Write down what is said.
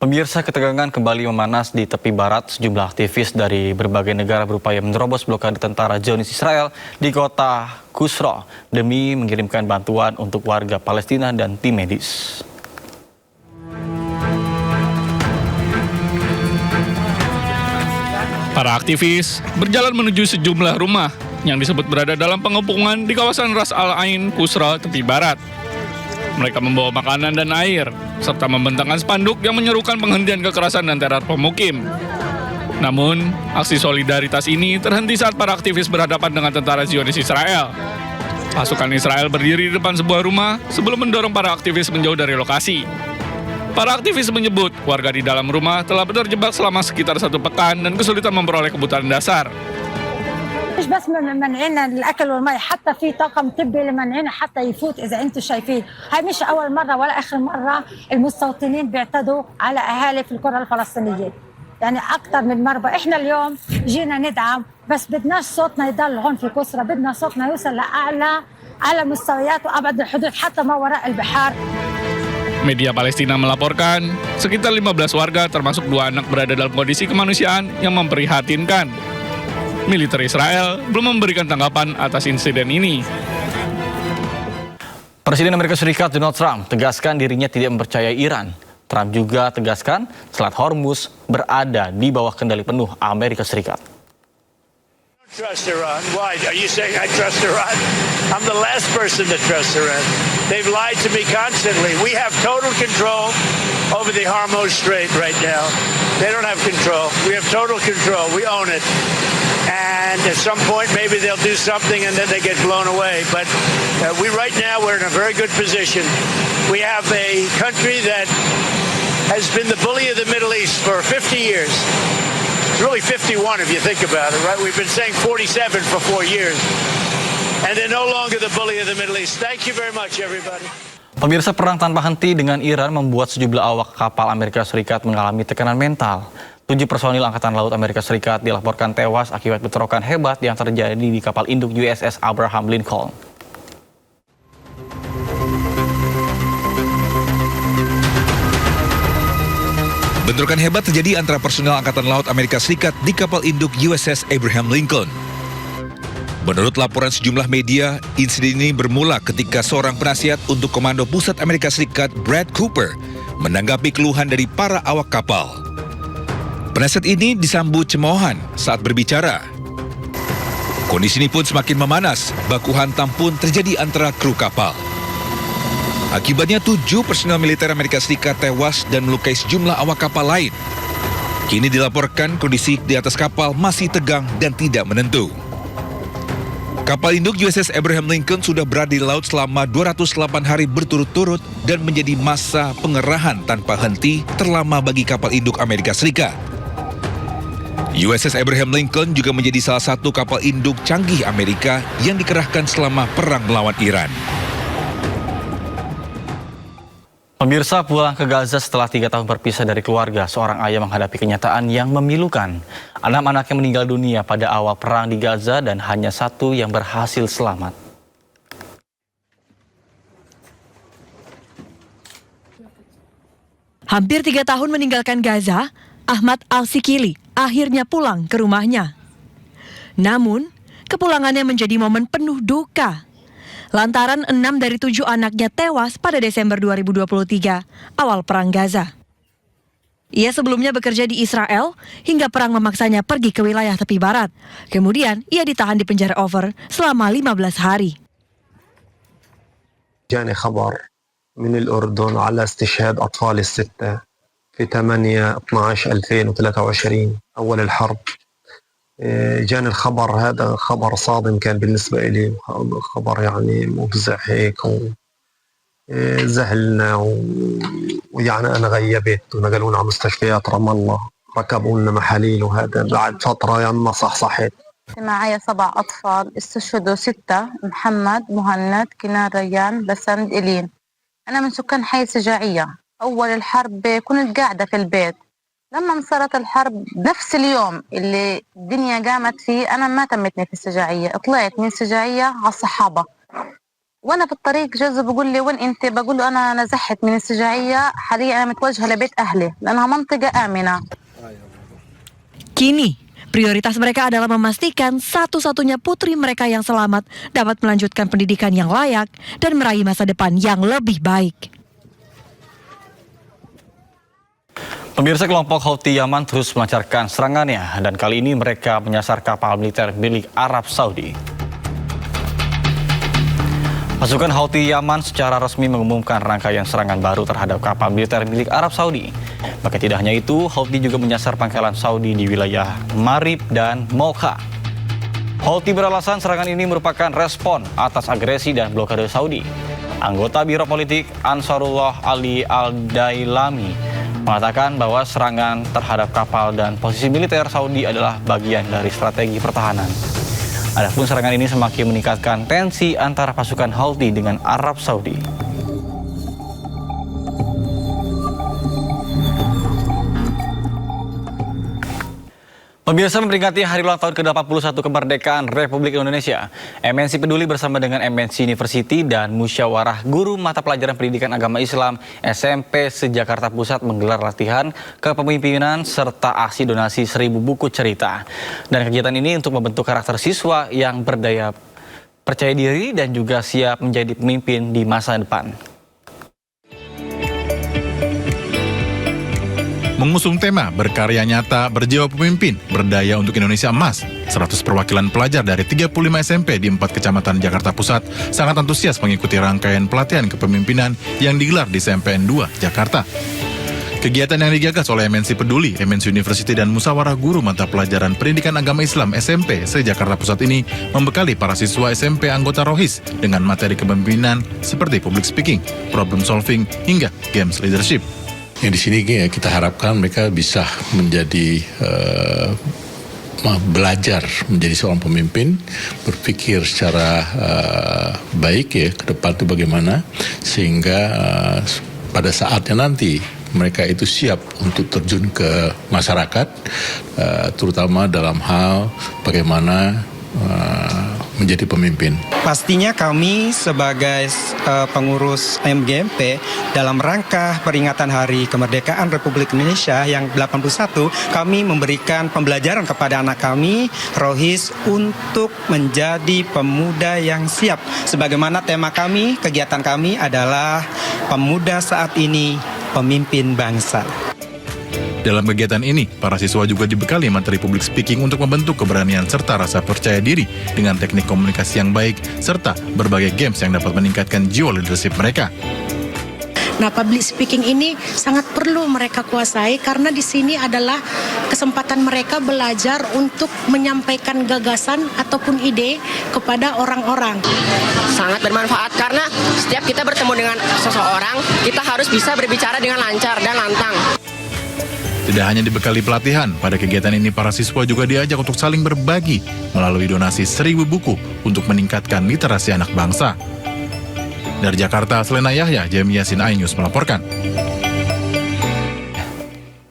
Pemirsa, ketegangan kembali memanas di tepi barat. Sejumlah aktivis dari berbagai negara berupaya menerobos blokade tentara Zionis Israel di kota Kusra demi mengirimkan bantuan untuk warga Palestina dan tim medis. Para aktivis berjalan menuju sejumlah rumah yang disebut berada dalam pengepungan di kawasan Ras Al Ain, Kusra, tepi barat. Mereka membawa makanan dan air, serta membentangkan spanduk yang menyerukan penghentian kekerasan dan teror pemukim. Namun, aksi solidaritas ini terhenti saat para aktivis berhadapan dengan tentara Zionis Israel. Pasukan Israel berdiri di depan sebuah rumah sebelum mendorong para aktivis menjauh dari lokasi. Para aktivis menyebut warga di dalam rumah telah terjebak selama sekitar 1 pekan dan kesulitan memperoleh kebutuhan dasar. مش بس منعنا الاكل والمي، حتى في طاقم طبي لمنعنا حتى يفوت. اذا انتم شايفين هاي مش اول مره ولا اخر مره المستوطنين بيعتدوا على اهالي في القرى الفلسطينيه، يعني اكثر من مره. احنا اليوم جينا ندعم، بس بدناش صوتنا يضل هون في كسرى، بدنا صوتنا يوصل على مستويات وابعد الحدود حتى ما وراء البحار. Media Palestina melaporkan sekitar 15 warga termasuk 2 anak berada dalam kondisi kemanusiaan yang memprihatinkan. Militer Israel belum memberikan tanggapan atas insiden ini. Presiden Amerika Serikat Donald Trump tegaskan dirinya tidak mempercayai Iran. Trump juga tegaskan Selat Hormuz berada di bawah kendali penuh Amerika Serikat. Trust Iran. Why? Are you saying I trust Iran? I'm the last person to trust Iran. They've lied to me constantly. We have total control over the Hormuz Strait right now. They don't have control. We have total control. We own it. And at some point, maybe they'll do something and then they get blown away. But right now, we're in a very good position. We have a country that has been the bully of the Middle East for 50 years. It's really 51 if you think about it, right? We've been saying 47 for 4 years. And they're no longer the bully of the Middle East. Thank you very much, everybody. Pemirsa, perang tanpa henti dengan Iran membuat sejumlah awak kapal Amerika Serikat mengalami tekanan mental. 7 personil Angkatan Laut Amerika Serikat dilaporkan tewas akibat bentrokan hebat yang terjadi di kapal induk USS Abraham Lincoln. Bentrokan hebat terjadi antara personel Angkatan Laut Amerika Serikat di kapal induk USS Abraham Lincoln. Menurut laporan sejumlah media, insiden ini bermula ketika seorang penasihat untuk Komando Pusat Amerika Serikat, Brad Cooper, menanggapi keluhan dari para awak kapal. Penasihat ini disambut cemoohan saat berbicara. Kondisi ini pun semakin memanas, baku hantam pun terjadi antara kru kapal. Akibatnya 7 personel militer Amerika Serikat tewas dan melukai sejumlah awak kapal lain. Kini dilaporkan kondisi di atas kapal masih tegang dan tidak menentu. Kapal induk USS Abraham Lincoln sudah berada di laut selama 208 hari berturut-turut dan menjadi masa pengerahan tanpa henti terlama bagi kapal induk Amerika Serikat. USS Abraham Lincoln juga menjadi salah satu kapal induk canggih Amerika yang dikerahkan selama perang melawan Iran. Pemirsa, pulang ke Gaza setelah 3 tahun berpisah dari keluarga, seorang ayah menghadapi kenyataan yang memilukan. 6 anaknya meninggal dunia pada awal perang di Gaza dan hanya 1 yang berhasil selamat. Hampir 3 tahun meninggalkan Gaza, Ahmad Al-Sikili akhirnya pulang ke rumahnya. Namun, kepulangannya menjadi momen penuh duka. Lantaran 6 dari 7 anaknya tewas pada Desember 2023, awal perang Gaza. Ia sebelumnya bekerja di Israel hingga perang memaksanya pergi ke wilayah tepi barat. Kemudian, ia ditahan di penjara Ofer selama 15 hari. جاني خبر من الأردن على استشهاد أطفال ال6 في 8/12/2023 أول الحرب. جاني الخبر هذا خبر صادم كان بالنسبة إلي، خبر يعني مفزع هيك، زعلنا ويعني أنا غيبت ونقلونا على مستشفيات رام الله، ركبوا لنا محاليل وهذا بعد فترة يعني ما صحصحت. معي 7 أطفال استشهدوا 6: محمد، مهند، كنار، ريان، بسند، إلين. أنا من سكان حي سجاعية. أول الحرب كنت قاعدة في البيت، لما انصرت الحرب نفس اليوم اللي الدنيا قامت فيه أنا ما تمتني في السجاعية، طلعت من السجاعية على الصحابة. وانا في الطريق جوزي بقول لي وين انت؟ بقول له انا نزحت من السجاعيه، حاليا انا متوجهه لبيت اهلي لانها منطقه امنه. Kini, prioritas mereka adalah memastikan satu-satunya putri mereka yang selamat dapat melanjutkan pendidikan yang layak dan meraih masa depan yang lebih baik. Pemirsa, kelompok Houthi Yaman terus melancarkan serangannya dan kali ini mereka menyasar kapal militer milik Arab Saudi. Pasukan Houthi Yaman secara resmi mengumumkan rangkaian serangan baru terhadap kapal militer milik Arab Saudi. Maka tidak hanya itu, Houthi juga menyasar pangkalan Saudi di wilayah Marib dan Mocha. Houthi beralasan serangan ini merupakan respon atas agresi dan blokade Saudi. Anggota Biro Politik Ansarullah Ali Al-Dailami mengatakan bahwa serangan terhadap kapal dan posisi militer Saudi adalah bagian dari strategi pertahanan. Adapun serangan ini semakin meningkatkan tensi antara pasukan Houthi dengan Arab Saudi. Pemirsa, memperingati Hari Ulang Tahun ke-81 kemerdekaan Republik Indonesia, MNC Peduli bersama dengan MNC University dan Musyawarah Guru Mata Pelajaran Pendidikan Agama Islam SMP se-Jakarta Pusat menggelar latihan kepemimpinan serta aksi donasi 1000 buku cerita. Dan kegiatan ini untuk membentuk karakter siswa yang berdaya percaya diri dan juga siap menjadi pemimpin di masa depan. Mengusung tema berkarya nyata, berjiwa pemimpin, berdaya untuk Indonesia Emas, 100 perwakilan pelajar dari 35 SMP di 4 kecamatan Jakarta Pusat sangat antusias mengikuti rangkaian pelatihan kepemimpinan yang digelar di SMPN 2, Jakarta. Kegiatan yang digagas oleh MNC Peduli, MNC University dan Musyawarah Guru Mata Pelajaran Pendidikan Agama Islam SMP se-Jakarta Pusat ini membekali para siswa SMP anggota Rohis dengan materi kepemimpinan seperti public speaking, problem solving, hingga games leadership. Yang di sini kita harapkan mereka bisa menjadi belajar menjadi seorang pemimpin, berpikir secara baik ya ke depan itu bagaimana, sehingga pada saatnya nanti mereka itu siap untuk terjun ke masyarakat, terutama dalam hal bagaimana menjadi pemimpin. Pastinya kami sebagai pengurus MGMP dalam rangka peringatan Hari Kemerdekaan Republik Indonesia yang 81, kami memberikan pembelajaran kepada anak kami, Rohis, untuk menjadi pemuda yang siap. Sebagaimana tema kami, kegiatan kami adalah pemuda saat ini, pemimpin bangsa. Dalam kegiatan ini, para siswa juga dibekali materi public speaking untuk membentuk keberanian serta rasa percaya diri dengan teknik komunikasi yang baik, serta berbagai games yang dapat meningkatkan jiwa leadership mereka. Nah, public speaking ini sangat perlu mereka kuasai karena di sini adalah kesempatan mereka belajar untuk menyampaikan gagasan ataupun ide kepada orang-orang. Sangat bermanfaat karena setiap kita bertemu dengan seseorang, kita harus bisa berbicara dengan lancar dan lantang. Tidak hanya dibekali pelatihan, pada kegiatan ini para siswa juga diajak untuk saling berbagi melalui donasi 1000 buku untuk meningkatkan literasi anak bangsa. Dari Jakarta, Selena Yahya, Jemi Yasin, iNews melaporkan.